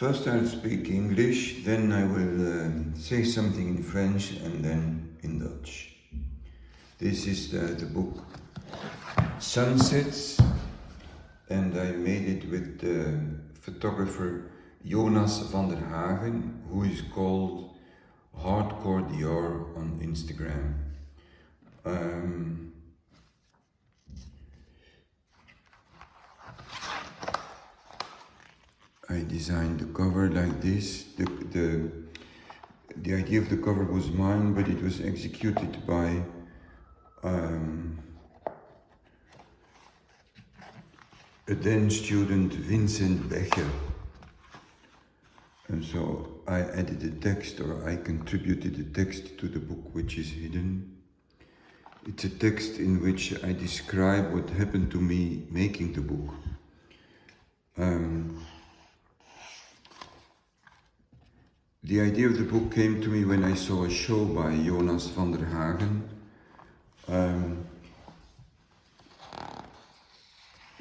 First I'll speak English, then I will say something in French and then in Dutch. This is the book Sunsets, and I made it with the photographer Jonas Vanderhaegen, who is called Hardcore Dior on Instagram. I designed the cover like this. The idea of the cover was mine, but it was executed by a then student, Vincent Becher. And so I added the text, or I contributed the text to the book, which is hidden. It's a text in which I describe what happened to me making the book. The idea of the book came to me when I saw a show by Jonas Vanderhaegen,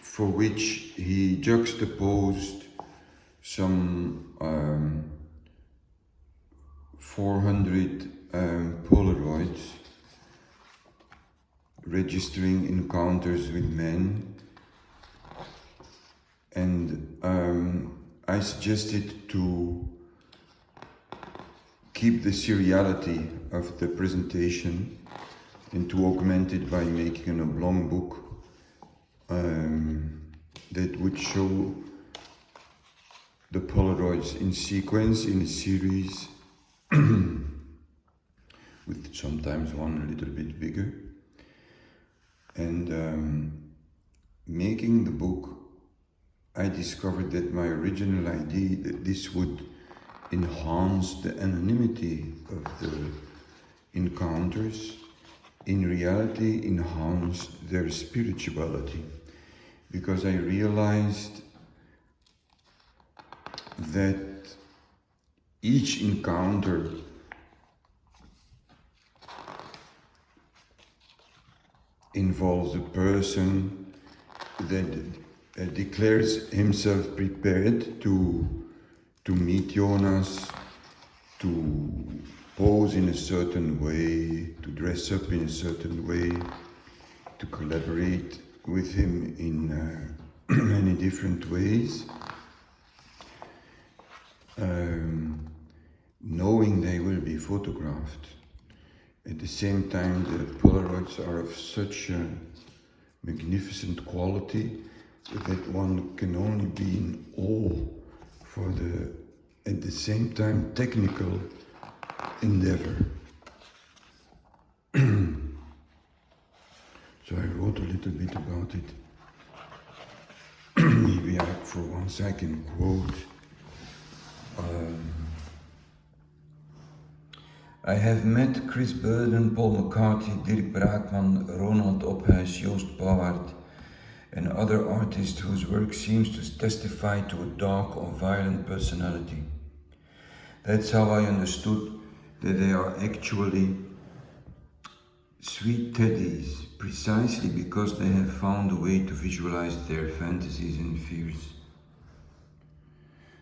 for which he juxtaposed some 400 Polaroids registering encounters with men, and I suggested to keep the seriality of the presentation and to augment it by making an oblong book that would show the Polaroids in sequence, in a series, with sometimes one a little bit bigger. And making the book, I discovered that my original idea that this would enhance the anonymity of the encounters, in reality enhanced their spirituality, because I realized that each encounter involves a person that declares himself prepared to meet Jonas, to pose in a certain way, to dress up in a certain way, to collaborate with him in many different ways, knowing they will be photographed. At the same time, the Polaroids are of such a magnificent quality that one can only be in awe for the, at the same time, technical endeavor. So I wrote a little bit about it. Maybe for once I can quote. I have met Chris Burden, Paul McCarthy, Dirk Braakman, Ronald Ophuis, Joost Bouwaert, and other artists whose work seems to testify to a dark or violent personality. That's how I understood that they are actually sweet teddies, precisely because they have found a way to visualize their fantasies and fears.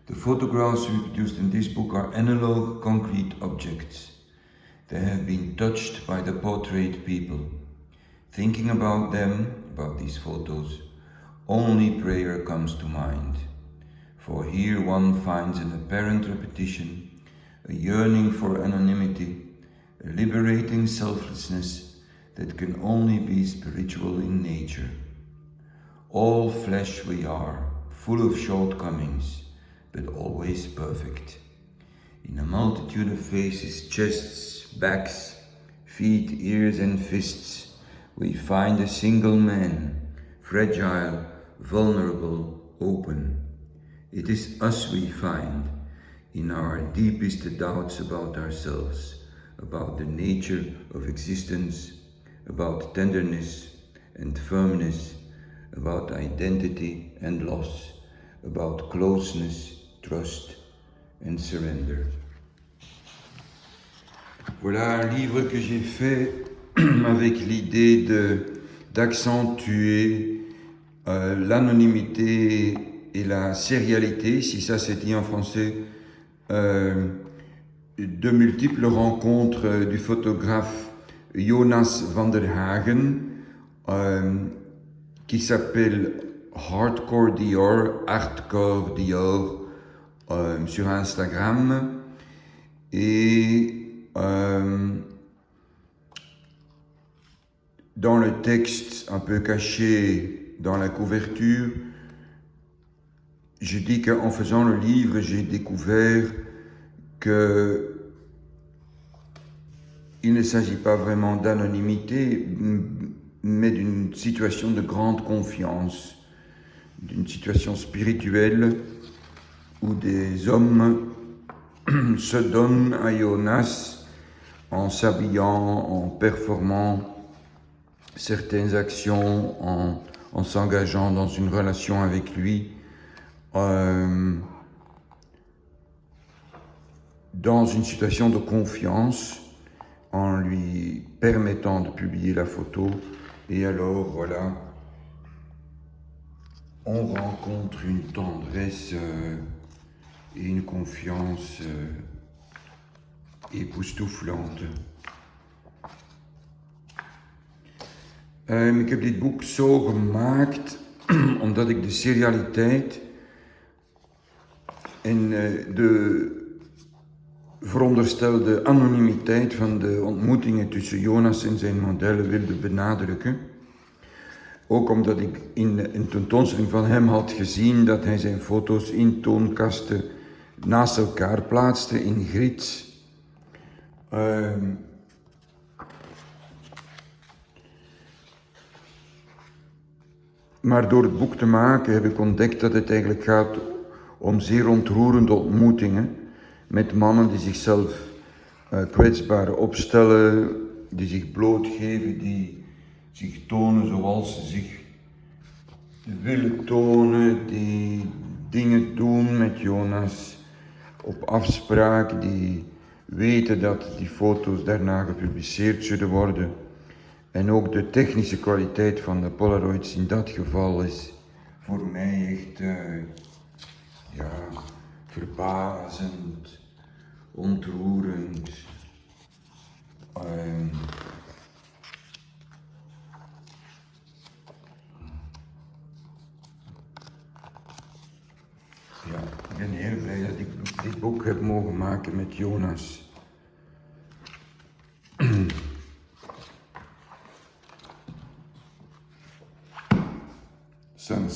The photographs reproduced in this book are analog, concrete objects. They have been touched by the portrayed people. Thinking about them, about these photos, only prayer comes to mind. For here one finds an apparent repetition, a yearning for anonymity, a liberating selflessness that can only be spiritual in nature. All flesh we are, full of shortcomings, but always perfect. In a multitude of faces, chests, backs, feet, ears and fists, we find a single man, fragile, vulnerable, open. It is us we find in our deepest doubts about ourselves, about the nature of existence, about tenderness and firmness, about identity and loss, about closeness, trust and surrender. Voilà un livre que j'ai fait avec l'idée d'accentuer l'anonymité et la sérialité, si ça c'est dit en français, de multiples rencontres du photographe Jonas Vanderhaegen, qui s'appelle Hardcore Dior, sur Instagram. Et dans le texte un peu caché dans la couverture, je dis qu'en faisant le livre, j'ai découvert que il ne s'agit pas vraiment d'anonymité, mais d'une situation de grande confiance, d'une situation spirituelle où des hommes se donnent à Jonas en s'habillant, en performant certaines actions, en s'engageant dans une relation avec lui, dans une situation de confiance, en lui permettant de publier la photo. Et alors, voilà, on rencontre une tendresse et une confiance époustouflante. Ik heb dit boek zo gemaakt omdat ik de serialiteit en de veronderstelde anonimiteit van de ontmoetingen tussen Jonas en zijn modellen wilde benadrukken. Ook omdat ik in een tentoonstelling van hem had gezien dat hij zijn foto's in toonkasten naast elkaar plaatste in grids. Maar door het boek te maken heb ik ontdekt dat het eigenlijk gaat om zeer ontroerende ontmoetingen met mannen die zichzelf kwetsbaar opstellen, die zich blootgeven, die zich tonen zoals ze zich willen tonen, die dingen doen met Jonas op afspraak, die weten dat die foto's daarna gepubliceerd zullen worden. En ook de technische kwaliteit van de Polaroids in dat geval is voor mij echt verbazend, ontroerend. Ja, ik ben heel blij dat ik dit boek heb mogen maken met Jonas.